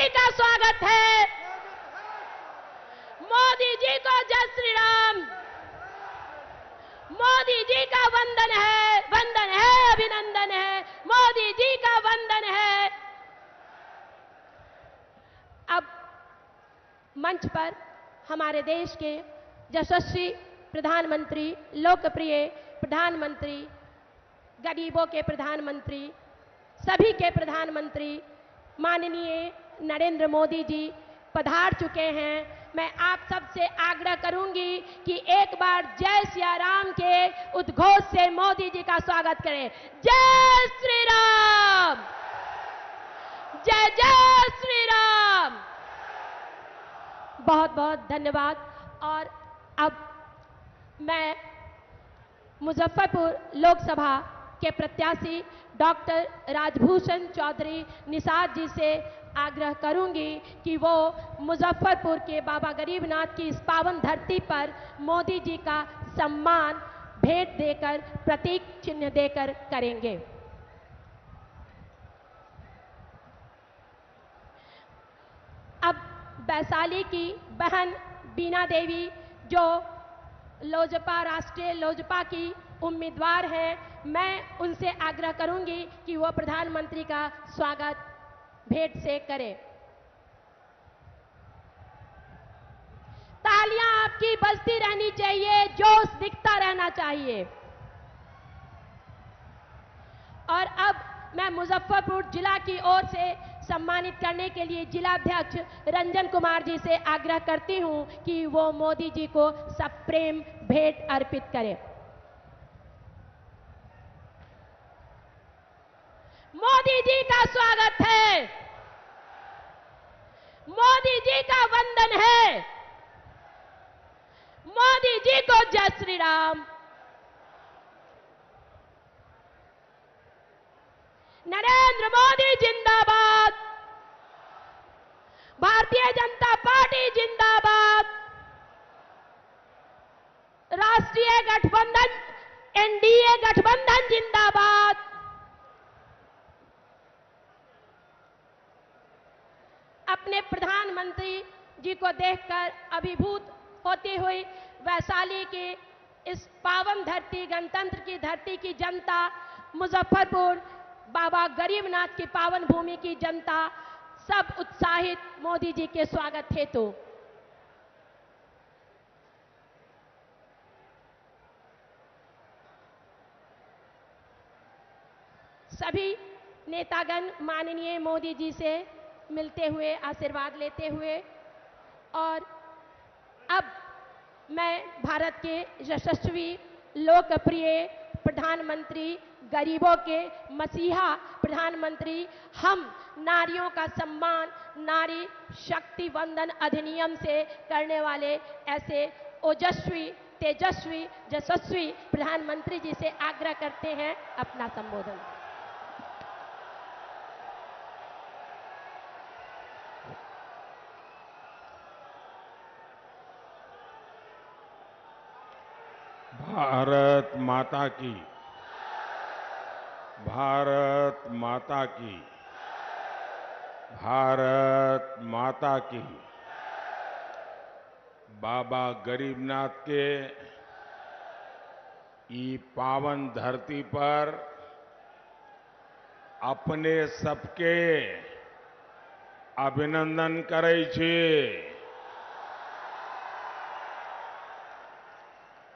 जी का स्वागत है। मोदी जी को जय श्री राम। मोदी जी का वंदन है, अभिनंदन है। मोदी जी का वंदन है। अब मंच पर हमारे देश के यशस्वी प्रधानमंत्री, लोकप्रिय प्रधानमंत्री, गरीबों के प्रधानमंत्री, सभी के प्रधानमंत्री माननीय नरेंद्र मोदी जी पधार चुके हैं। मैं आप सबसे आग्रह करूंगी कि एक बार जय सिया राम के उद्घोष से मोदी जी का स्वागत करें। जय श्री राम, जय जय श्री राम। बहुत बहुत धन्यवाद। और अब मैं मुजफ्फरपुर लोकसभा के प्रत्याशी डॉक्टर राजभूषण चौधरी निषाद जी से आग्रह करूंगी कि वो मुजफ्फरपुर के बाबा गरीबनाथ की इस पावन धरती पर मोदी जी का सम्मान भेंट देकर, प्रतीक चिन्ह देकर करेंगे। अब वैशाली की बहन बीना देवी जो लोजपा, राष्ट्रीय लोजपा की उम्मीदवार हैं, मैं उनसे आग्रह करूंगी कि वो प्रधानमंत्री का स्वागत भेंट से करें। तालियां आपकी बजती रहनी चाहिए, जोश दिखता रहना चाहिए। और अब मैं मुजफ्फरपुर जिला की ओर से सम्मानित करने के लिए जिलाध्यक्ष रंजन कुमार जी से आग्रह करती हूं कि वो मोदी जी को सप्रेम भेंट अर्पित करें। मोदी जी का स्वागत है, मोदी जी का वंदन है। मोदी जी को जय श्री राम। नरेंद्र मोदी जिंदाबाद, भारतीय जनता पार्टी जिंदाबाद, राष्ट्रीय गठबंधन, एनडीए गठबंधन जिंदाबाद। अपने प्रधानमंत्री जी को देखकर अभिभूत होती हुई वैशाली की इस पावन धरती, गणतंत्र की धरती की जनता, मुजफ्फरपुर बाबा गरीबनाथ की पावन भूमि की जनता सब उत्साहित मोदी जी के स्वागत हेतु। सभी नेतागण माननीय मोदी जी से मिलते हुए, आशीर्वाद लेते हुए, और अब मैं भारत के यशस्वी, लोकप्रिय प्रधानमंत्री, गरीबों के मसीहा प्रधानमंत्री, हम नारियों का सम्मान नारी शक्ति वंदन अधिनियम से करने वाले ऐसे ओजस्वी, तेजस्वी, यशस्वी प्रधानमंत्री जी से आग्रह करते हैं अपना संबोधन। भारत माता की, भारत माता की, भारत माता की। बाबा गरीबनाथ के ई पावन धरती पर अपने सबके अभिनंदन करे छे।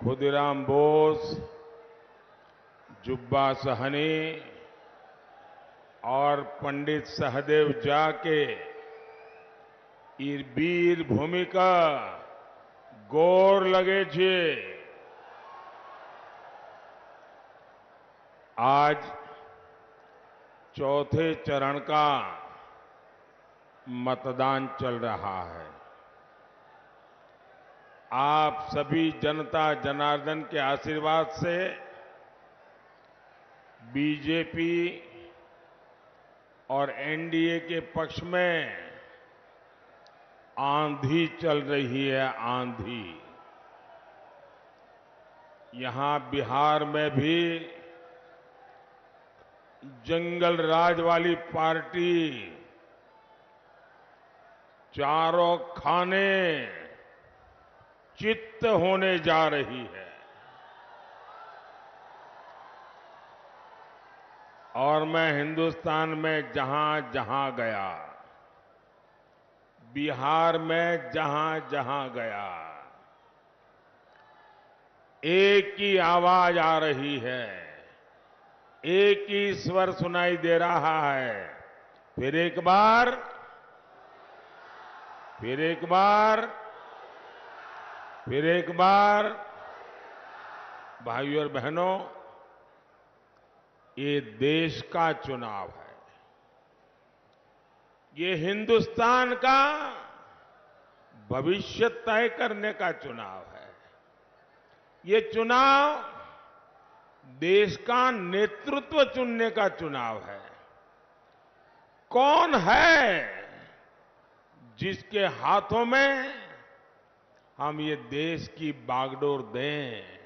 खुदीराम बोस, जुब्बा सहनी और पंडित सहदेव झा के वीर भूमिका गोर लगे छे। आज चौथे चरण का मतदान चल रहा है। आप सभी जनता जनार्दन के आशीर्वाद से बीजेपी और एनडीए के पक्ष में आंधी चल रही है, आंधी। यहां बिहार में भी जंगल राज वाली पार्टी चारों खाने चित्त होने जा रही है और मैं हिंदुस्तान में जहां जहां गया, बिहार में जहां जहां गया, एक ही आवाज आ रही है, एक ही स्वर सुनाई दे रहा है। फिर एक बार, फिर एक बार, फिर एक बार। भाइयों और बहनों, ये देश का चुनाव है, ये हिंदुस्तान का भविष्य तय करने का चुनाव है। ये चुनाव देश का नेतृत्व चुनने का चुनाव है। कौन है जिसके हाथों में हम ये देश की बागडोर दें,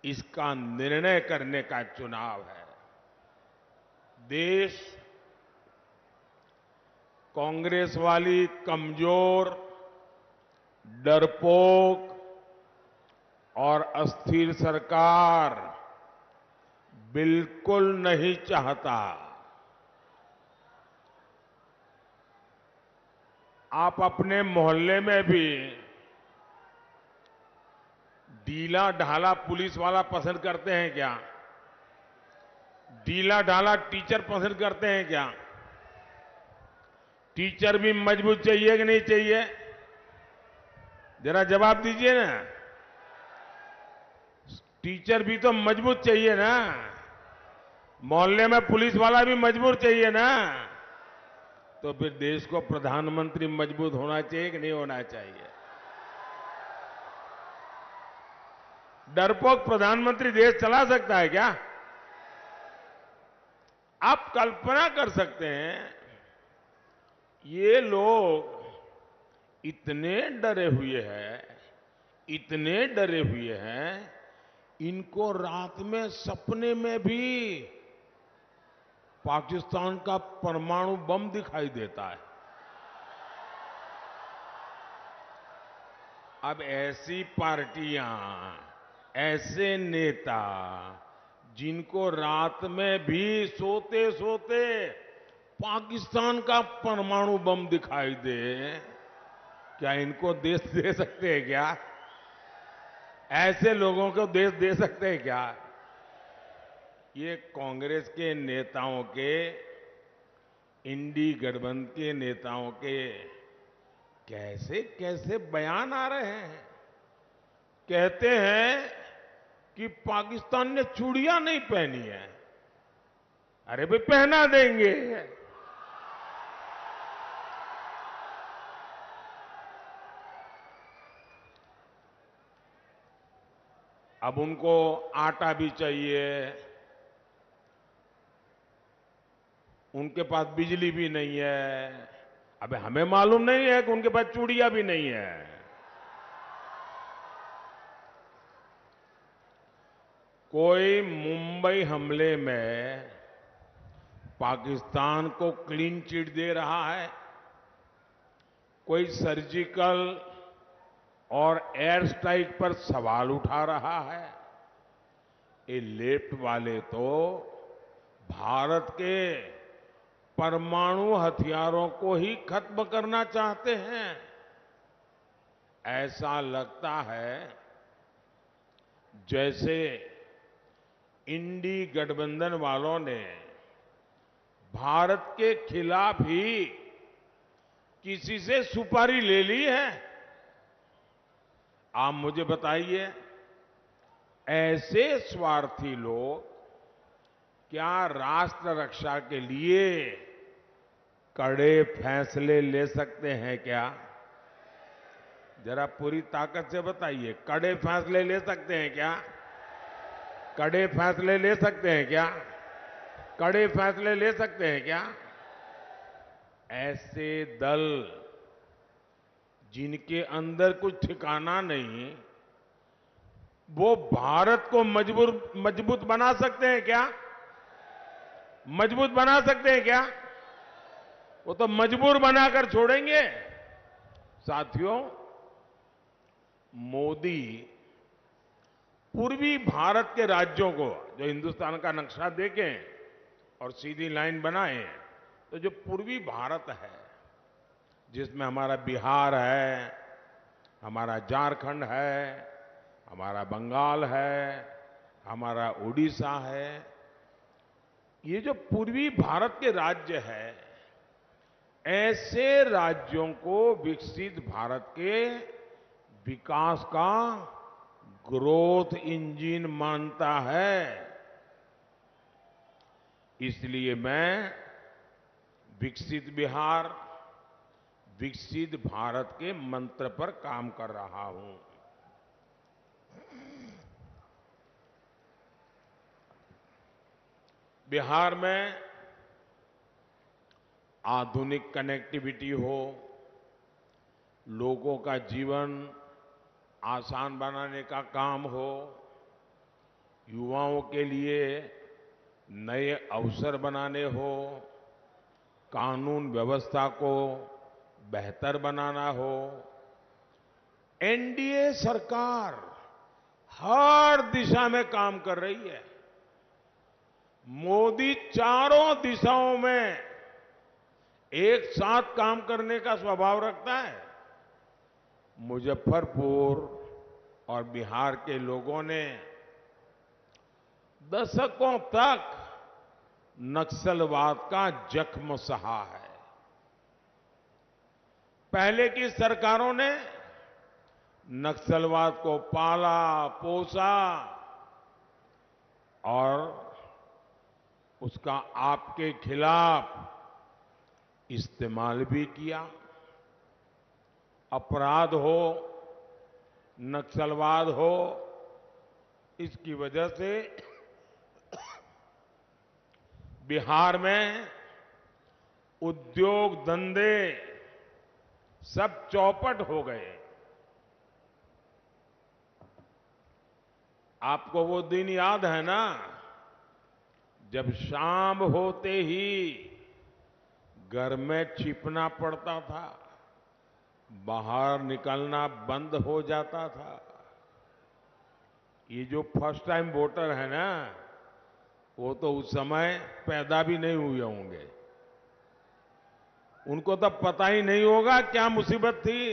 इसका निर्णय करने का चुनाव है। देश कांग्रेस वाली कमजोर, डरपोक और अस्थिर सरकार बिल्कुल नहीं चाहता। आप अपने मोहल्ले में भी ढीला ढाला पुलिस वाला पसंद करते हैं क्या? ढीला ढाला टीचर पसंद करते हैं क्या? टीचर भी मजबूत चाहिए कि नहीं चाहिए? जरा जवाब दीजिए ना। टीचर भी तो मजबूत चाहिए ना। मोहल्ले में पुलिस वाला भी मजबूत चाहिए ना। तो फिर देश को प्रधानमंत्री मजबूत होना चाहिए कि नहीं होना चाहिए? डरपोक प्रधानमंत्री देश चला सकता है क्या? आप कल्पना कर सकते हैं, ये लोग इतने डरे हुए हैं, इतने डरे हुए हैं, इनको रात में सपने में भी पाकिस्तान का परमाणु बम दिखाई देता है। अब ऐसी पार्टियां, ऐसे नेता जिनको रात में भी सोते सोते पाकिस्तान का परमाणु बम दिखाई दे, क्या इनको देश दे सकते हैं क्या? ऐसे लोगों को देश दे सकते हैं क्या? ये कांग्रेस के नेताओं के, इंडी गठबंधन के नेताओं के कैसे कैसे बयान आ रहे हैं। कहते हैं कि पाकिस्तान ने चूड़ियां नहीं पहनी है। अरे भाई, पहना देंगे। अब उनको आटा भी चाहिए, उनके पास बिजली भी नहीं है। अबे हमें मालूम नहीं है कि उनके पास चूड़ियां भी नहीं है। कोई मुंबई हमले में पाकिस्तान को क्लीन चिट दे रहा है, कोई सर्जिकल और एयर स्ट्राइक पर सवाल उठा रहा है। ये लेफ्ट वाले तो भारत के परमाणु हथियारों को ही खत्म करना चाहते हैं। ऐसा लगता है जैसे इंडी गठबंधन वालों ने भारत के खिलाफ ही किसी से सुपारी ले ली है। आप मुझे बताइए, ऐसे स्वार्थी लोग क्या राष्ट्र रक्षा के लिए कड़े फैसले ले सकते हैं क्या? जरा पूरी ताकत से बताइए, कड़े फैसले ले सकते हैं क्या? कड़े फैसले ले सकते हैं क्या? कड़े फैसले ले सकते हैं क्या? ऐसे दल जिनके अंदर कुछ ठिकाना नहीं, वो भारत को मजबूत बना सकते हैं क्या? मजबूत बना सकते हैं क्या? वो तो मजबूर बनाकर छोड़ेंगे। साथियों, मोदी पूर्वी भारत के राज्यों को, जो हिंदुस्तान का नक्शा देखें और सीधी लाइन बनाएं, तो जो पूर्वी भारत है, जिसमें हमारा बिहार है, हमारा झारखंड है, हमारा बंगाल है, हमारा उड़ीसा है, ये जो पूर्वी भारत के राज्य है, ऐसे राज्यों को विकसित भारत के विकास का ग्रोथ इंजन मानता है। इसलिए मैं विकसित बिहार, विकसित भारत के मंत्र पर काम कर रहा हूं। बिहार में आधुनिक कनेक्टिविटी हो, लोगों का जीवन आसान बनाने का काम हो, युवाओं के लिए नए अवसर बनाने हो, कानून व्यवस्था को बेहतर बनाना हो, एनडीए सरकार हर दिशा में काम कर रही है। मोदी चारों दिशाओं में एक साथ काम करने का स्वभाव रखता है। मुजफ्फरपुर और बिहार के लोगों ने दशकों तक नक्सलवाद का जख्म सहा है। पहले की सरकारों ने नक्सलवाद को पाला, पोसा और उसका आपके खिलाफ इस्तेमाल भी किया। अपराध हो, नक्सलवाद हो, इसकी वजह से बिहार में उद्योग धंधे सब चौपट हो गए। आपको वो दिन याद है ना, जब शाम होते ही घर में छिपना पड़ता था, बाहर निकलना बंद हो जाता था। ये जो फर्स्ट टाइम वोटर है ना, वो तो उस समय पैदा भी नहीं हुए होंगे। उनको तो पता ही नहीं होगा क्या मुसीबत थी।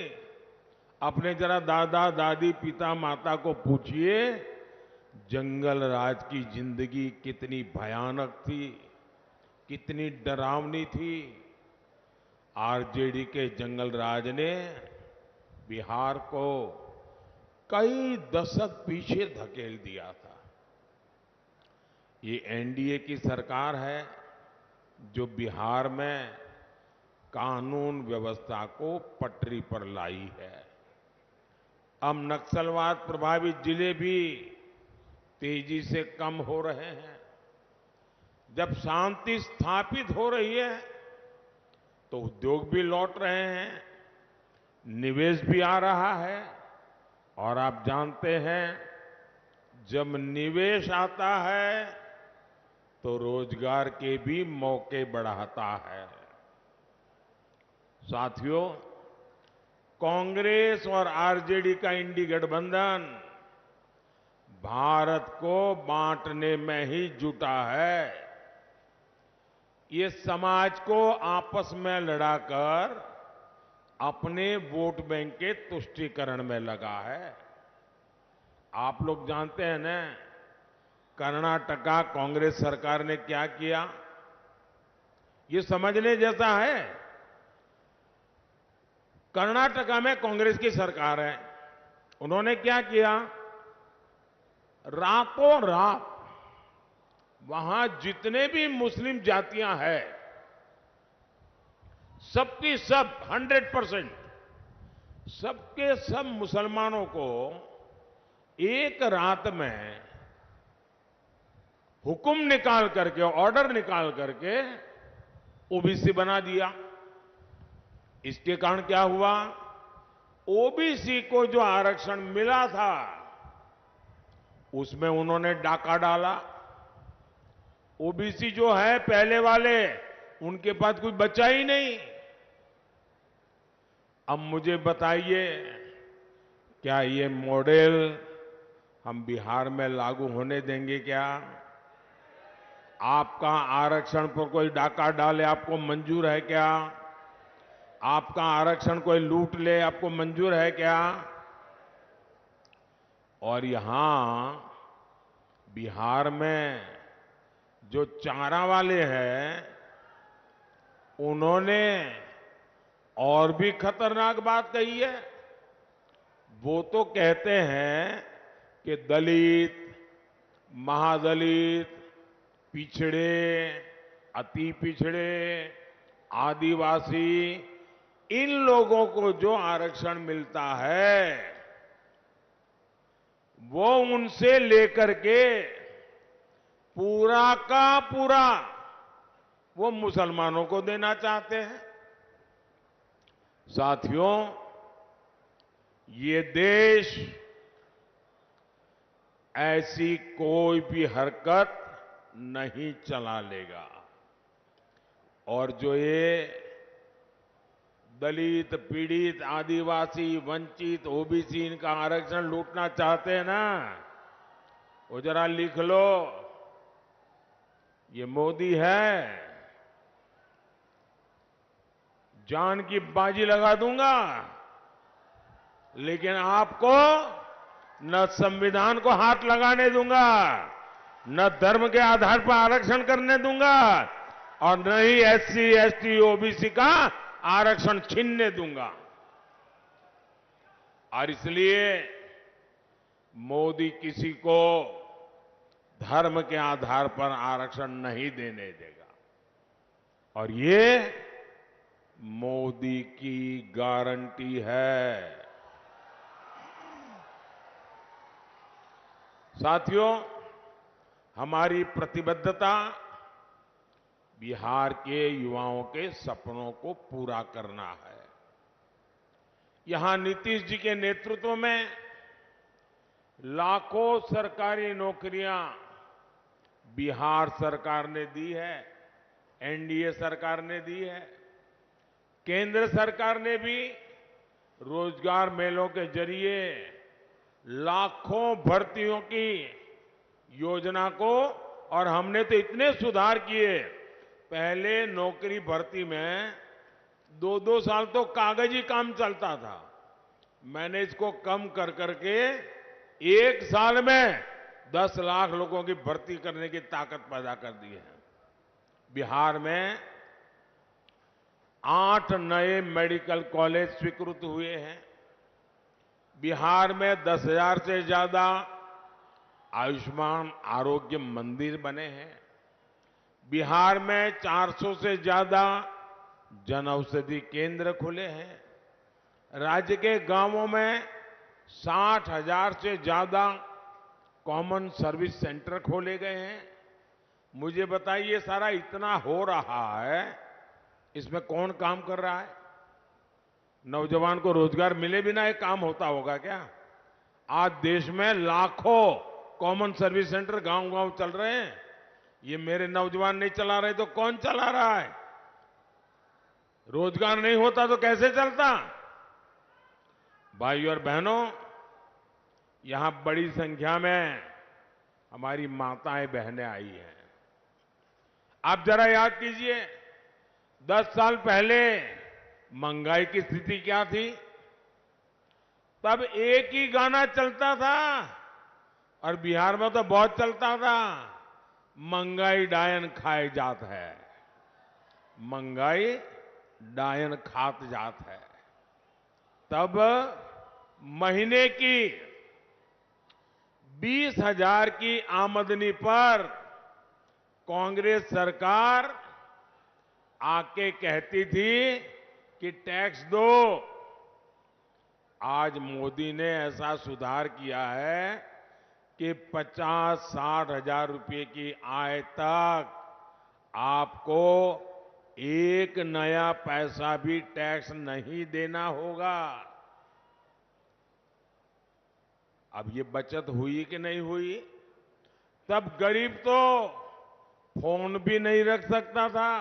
अपने जरा दादा दादी पिता माता को पूछिए, जंगल राज की जिंदगी कितनी भयानक थी, कितनी डरावनी थी। आरजेडी के जंगल राज ने बिहार को कई दशक पीछे धकेल दिया था। ये एनडीए की सरकार है जो बिहार में कानून व्यवस्था को पटरी पर लाई है। अब नक्सलवाद प्रभावित जिले भी तेजी से कम हो रहे हैं। जब शांति स्थापित हो रही है तो उद्योग भी लौट रहे हैं, निवेश भी आ रहा है। और आप जानते हैं, जब निवेश आता है तो रोजगार के भी मौके बढ़ाता है। साथियों, कांग्रेस और आरजेडी का इंडी गठबंधन भारत को बांटने में ही जुटा है। ये समाज को आपस में लड़ाकर अपने वोट बैंक के तुष्टीकरण में लगा है। आप लोग जानते हैं ना, कर्नाटका कांग्रेस सरकार ने क्या किया, ये समझने जैसा है। कर्नाटका में कांग्रेस की सरकार है, उन्होंने क्या किया, रातों रात वहां जितने भी मुस्लिम जातियां हैं, सबकी सब 100%, सबके सब मुसलमानों को एक रात में हुक्म निकाल करके, ऑर्डर निकाल करके ओबीसी बना दिया। इसके कारण क्या हुआ, ओबीसी को जो आरक्षण मिला था उसमें उन्होंने डाका डाला। ओबीसी जो है पहले वाले, उनके पास कुछ बचा ही नहीं। अब मुझे बताइए, क्या ये मॉडल हम बिहार में लागू होने देंगे क्या? आपका आरक्षण पर कोई डाका डाले, आपको मंजूर है क्या? आपका आरक्षण कोई लूट ले, आपको मंजूर है क्या? और यहां बिहार में जो चारा वाले हैं, उन्होंने और भी खतरनाक बात कही है। वो तो कहते हैं कि दलित, महादलित, पिछड़े, अति पिछड़े, आदिवासी, इन लोगों को जो आरक्षण मिलता है वो उनसे लेकर के पूरा का पूरा वो मुसलमानों को देना चाहते हैं। साथियों, ये देश ऐसी कोई भी हरकत नहीं चला लेगा। और जो ये दलित, पीड़ित, आदिवासी, वंचित, ओबीसी इनका आरक्षण लूटना चाहते हैं ना, वो जरा लिख लो, ये मोदी है, जान की बाजी लगा दूंगा, लेकिन आपको न संविधान को हाथ लगाने दूंगा, न धर्म के आधार पर आरक्षण करने दूंगा, और न ही एससी, एसटी, ओबीसी का आरक्षण छीनने दूंगा। और इसलिए मोदी किसी को धर्म के आधार पर आरक्षण नहीं देने देगा। और ये मोदी की गारंटी है। साथियों, हमारी प्रतिबद्धता बिहार के युवाओं के सपनों को पूरा करना है। यहां नीतीश जी के नेतृत्व में लाखों सरकारी नौकरियां बिहार सरकार ने दी है, एनडीए सरकार ने दी है। केंद्र सरकार ने भी रोजगार मेलों के जरिए लाखों भर्तियों की योजना को, और हमने तो इतने सुधार किए, पहले नौकरी भर्ती में 2-2 साल तो कागजी काम चलता था, मैंने इसको कम कर करके 1 साल में 10 लाख लोगों की भर्ती करने की ताकत पैदा कर दी है। बिहार में 8 नए मेडिकल कॉलेज स्वीकृत हुए हैं। बिहार में 10,000 से ज्यादा आयुष्मान आरोग्य मंदिर बने हैं। बिहार में 400 से ज्यादा जन औषधि केंद्र खुले हैं। राज्य के गांवों में 60,000 से ज्यादा कॉमन सर्विस सेंटर खोले गए हैं। मुझे बताइए, सारा इतना हो रहा है, इसमें कौन काम कर रहा है? नौजवान को रोजगार मिले बिना एक काम होता होगा क्या? आज देश में लाखों कॉमन सर्विस सेंटर गांव-गांव चल रहे हैं। ये मेरे नौजवान नहीं चला रहे तो कौन चला रहा है? रोजगार नहीं होता तो कैसे चलता? भाइयों और बहनों, यहां बड़ी संख्या में हमारी माताएं बहनें आई हैं। आप जरा याद कीजिए, 10 साल पहले महंगाई की स्थिति क्या थी? तब एक ही गाना चलता था, और बिहार में तो बहुत चलता था, महंगाई डायन खाए जात है, महंगाई डायन खात जात है। तब महीने की 20,000 की आमदनी पर कांग्रेस सरकार आके कहती थी कि टैक्स दो। आज मोदी ने ऐसा सुधार किया है कि 50-60 हजार रुपए की आय तक आपको एक नया पैसा भी टैक्स नहीं देना होगा। अब ये बचत हुई कि नहीं हुई? तब गरीब तो फोन भी नहीं रख सकता था,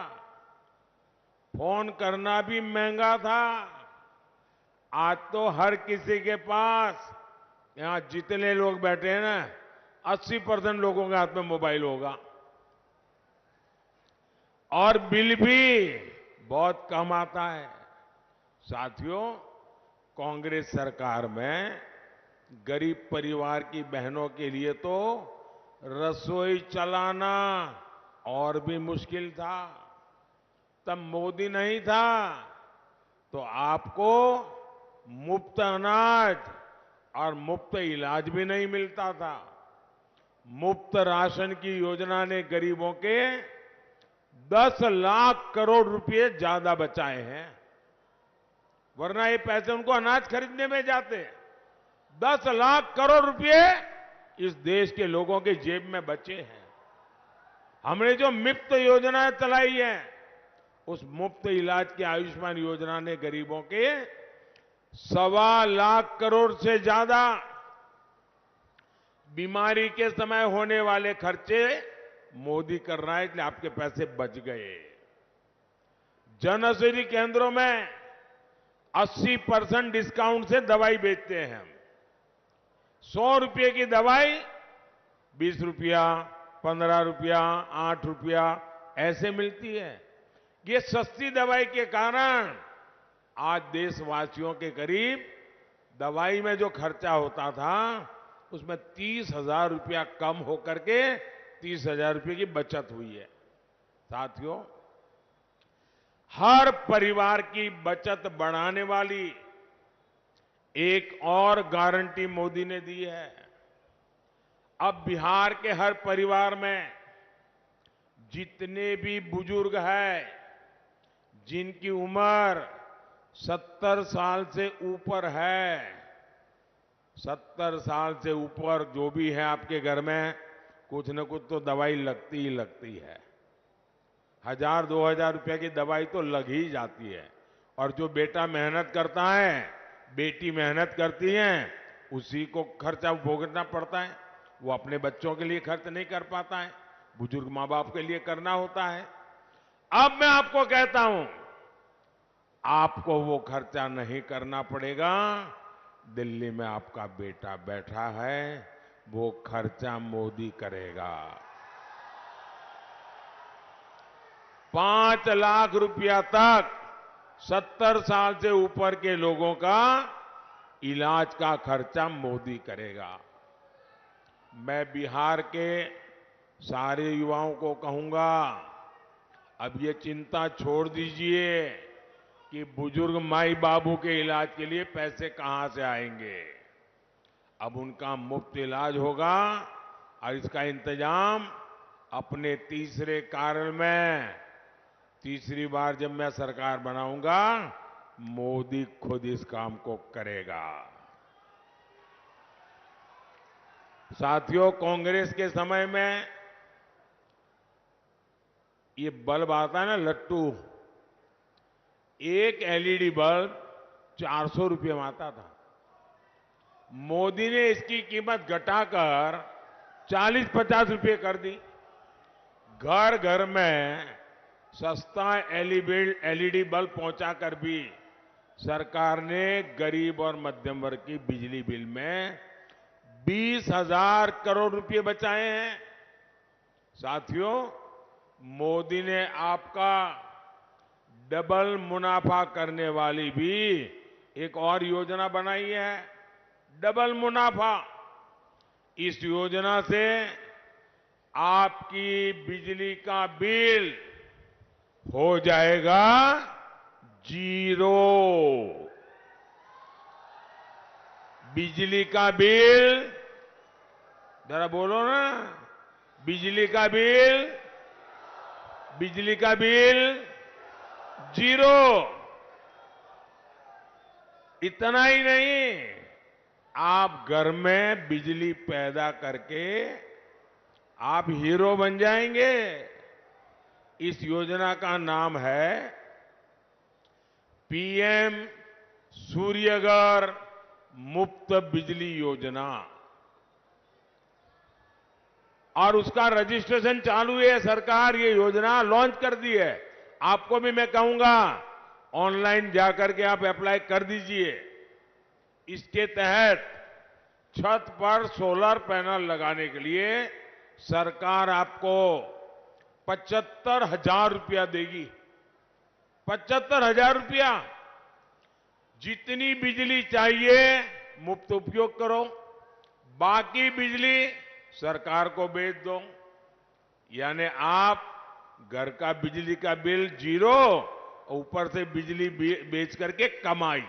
फोन करना भी महंगा था, आज तो हर किसी के पास, यहां जितने लोग बैठे हैं ना, 80% लोगों के हाथ में मोबाइल होगा और बिल भी बहुत कम आता है। साथियों, कांग्रेस सरकार में गरीब परिवार की बहनों के लिए तो रसोई चलाना और भी मुश्किल था। तब मोदी नहीं था तो आपको मुफ्त अनाज और मुफ्त इलाज भी नहीं मिलता था। मुफ्त राशन की योजना ने गरीबों के 10 लाख करोड़ रुपए ज्यादा बचाए हैं, वरना ये पैसे उनको अनाज खरीदने में जाते। 10 लाख करोड़ रुपए इस देश के लोगों के जेब में बचे हैं। हमने जो मुफ्त योजनाएं चलाई हैं, उस मुफ्त इलाज की आयुष्मान योजना ने गरीबों के 1.25 लाख करोड़ से ज्यादा बीमारी के समय होने वाले खर्चे मोदी कर रहा है, इसलिए आपके पैसे बच गए। जन औषधि केंद्रों में 80% डिस्काउंट से दवाई बेचते हैं हम। 100 रुपये की दवाई 20 रुपया, 15 रुपया, 8 रुपया ऐसे मिलती है। ये सस्ती दवाई के कारण आज देशवासियों के करीब दवाई में जो खर्चा होता था, उसमें 30,000 रुपया कम होकर के 30,000 रुपये की बचत हुई है। साथियों, हर परिवार की बचत बढ़ाने वाली एक और गारंटी मोदी ने दी है। अब बिहार के हर परिवार में जितने भी बुजुर्ग हैं, जिनकी उम्र 70 साल से ऊपर है, 70 साल से ऊपर जो भी है आपके घर में, कुछ न कुछ तो दवाई लगती ही लगती है। 1,000-2,000 रुपए की दवाई तो लग ही जाती है। और जो बेटा मेहनत करता है, बेटी मेहनत करती है, उसी को खर्चा भोगना पड़ता है। वो अपने बच्चों के लिए खर्च नहीं कर पाता है, बुजुर्ग मां बाप के लिए करना होता है। अब मैं आपको कहता हूं, आपको वो खर्चा नहीं करना पड़ेगा। दिल्ली में आपका बेटा बैठा है, वो खर्चा मोदी करेगा। 5 लाख रुपया तक 70 साल से ऊपर के लोगों का इलाज का खर्चा मोदी करेगा। मैं बिहार के सारे युवाओं को कहूंगा, अब ये चिंता छोड़ दीजिए कि बुजुर्ग माई बाबू के इलाज के लिए पैसे कहां से आएंगे। अब उनका मुफ्त इलाज होगा और इसका इंतजाम अपने तीसरे कार्यकाल में, तीसरी बार जब मैं सरकार बनाऊंगा, मोदी खुद इस काम को करेगा। साथियों, कांग्रेस के समय में ये बल्ब आता है ना, लट्टू, एक एलईडी बल्ब 400 रुपये में आता था। मोदी ने इसकी कीमत घटाकर 40-50 रुपये कर दी। घर घर में सस्ता एलईडी बल्ब पहुंचाकर भी सरकार ने गरीब और मध्यम वर्ग की बिजली बिल में 20,000 करोड़ रुपए बचाए हैं। साथियों, मोदी ने आपका डबल मुनाफा करने वाली भी एक और योजना बनाई है, डबल मुनाफा। इस योजना से आपकी बिजली का बिल हो जाएगा 0। बिजली का बिल, जरा बोलो ना, बिजली का बिल 0। इतना ही नहीं, आप घर में बिजली पैदा करके आप हीरो बन जाएंगे। इस योजना का नाम है पीएम सूर्यघर मुफ्त बिजली योजना और उसका रजिस्ट्रेशन चालू है। सरकार ये योजना लॉन्च कर दी है। आपको भी मैं कहूंगा, ऑनलाइन जाकर के आप अप्लाई कर दीजिए। इसके तहत छत पर सोलर पैनल लगाने के लिए सरकार आपको 75,000 रुपया देगी। 75,000 रुपया। जितनी बिजली चाहिए मुफ्त उपयोग करो, बाकी बिजली सरकार को बेच दो। यानी आप घर का बिजली का बिल जीरो, ऊपर से बिजली बेच करके कमाई।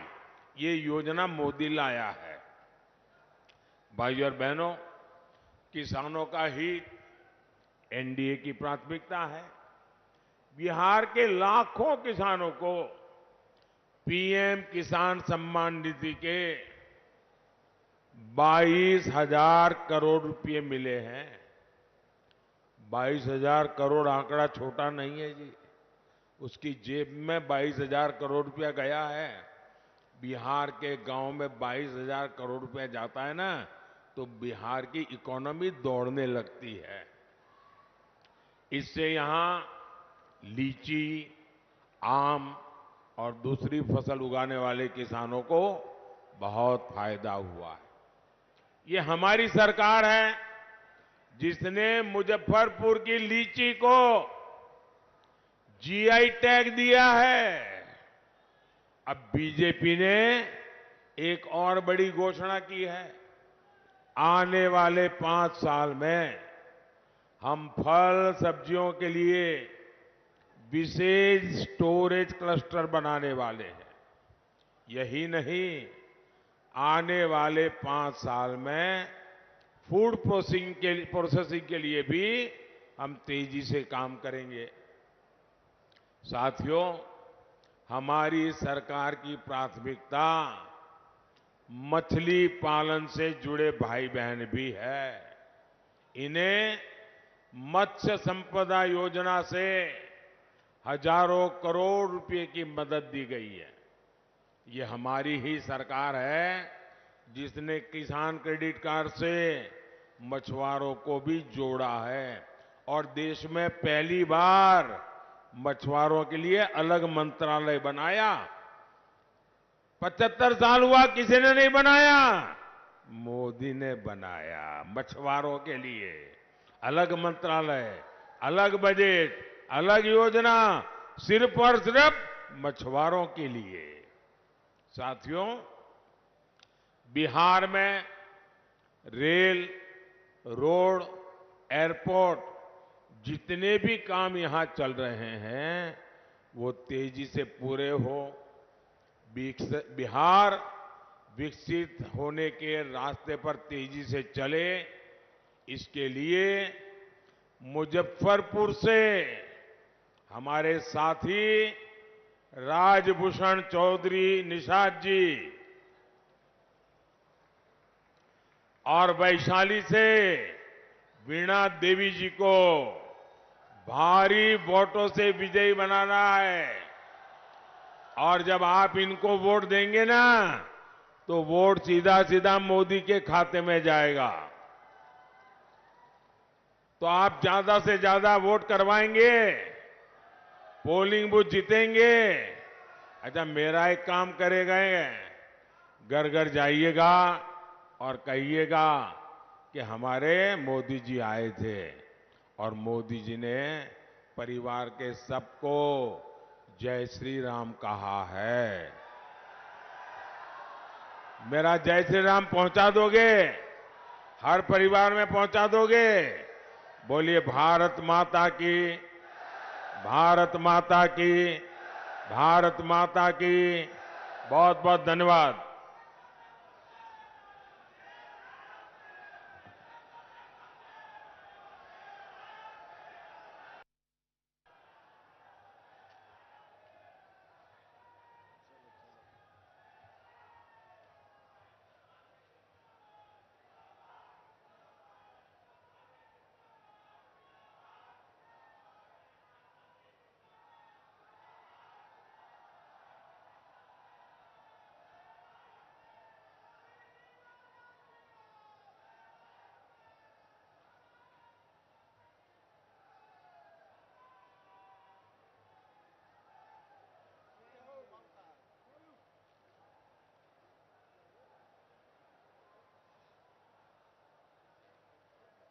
ये योजना मोदी लाया है। भाइयों और बहनों, किसानों का हित एनडीए की प्राथमिकता है। बिहार के लाखों किसानों को पीएम किसान सम्मान निधि के 22,000 करोड़ रुपए मिले हैं। 22,000 करोड़ आंकड़ा छोटा नहीं है जी। उसकी जेब में 22,000 करोड़ रुपया गया है। बिहार के गांव में 22,000 करोड़ रुपया जाता है ना, तो बिहार की इकोनॉमी दौड़ने लगती है। इससे यहां लीची, आम और दूसरी फसल उगाने वाले किसानों को बहुत फायदा हुआ है। ये हमारी सरकार है जिसने मुजफ्फरपुर की लीची को जीआई टैग दिया है। अब बीजेपी ने एक और बड़ी घोषणा की है। आने वाले 5 साल में हम फल सब्जियों के लिए विशेष स्टोरेज क्लस्टर बनाने वाले हैं। यही नहीं, आने वाले 5 साल में फूड प्रोसेसिंग के लिए भी हम तेजी से काम करेंगे। साथियों, हमारी सरकार की प्राथमिकता मछली पालन से जुड़े भाई बहन भी है। इन्हें मत्स्य संपदा योजना से हजारों करोड़ रुपए की मदद दी गई है। ये हमारी ही सरकार है जिसने किसान क्रेडिट कार्ड से मछुआरों को भी जोड़ा है और देश में पहली बार मछुआरों के लिए अलग मंत्रालय बनाया। 75 साल हुआ, किसी ने नहीं बनाया, मोदी ने बनाया। मछुआरों के लिए अलग मंत्रालय, अलग बजट, अलग योजना, सिर्फ और सिर्फ मछुआरों के लिए। साथियों, बिहार में रेल, रोड, एयरपोर्ट जितने भी काम यहां चल रहे हैं वो तेजी से पूरे हो। बिहार विकसित होने के रास्ते पर तेजी से चले, इसके लिए मुजफ्फरपुर से हमारे साथी राजभूषण चौधरी निषाद जी और वैशाली से वीणा देवी जी को भारी वोटों से विजयी बनाना है। और जब आप इनको वोट देंगे ना, तो वोट सीधा सीधा मोदी के खाते में जाएगा। तो आप ज्यादा से ज्यादा वोट करवाएंगे, पोलिंग बूथ जीतेंगे। अच्छा, मेरा एक काम करेगा, घर घर जाइएगा और कहिएगा कि हमारे मोदी जी आए थे और मोदी जी ने परिवार के सबको जय श्री राम कहा है। मेरा जय श्री राम पहुंचा दोगे? हर परिवार में पहुंचा दोगे? बोलिए भारत माता की, भारत माता की, भारत माता की। बहुत बहुत धन्यवाद।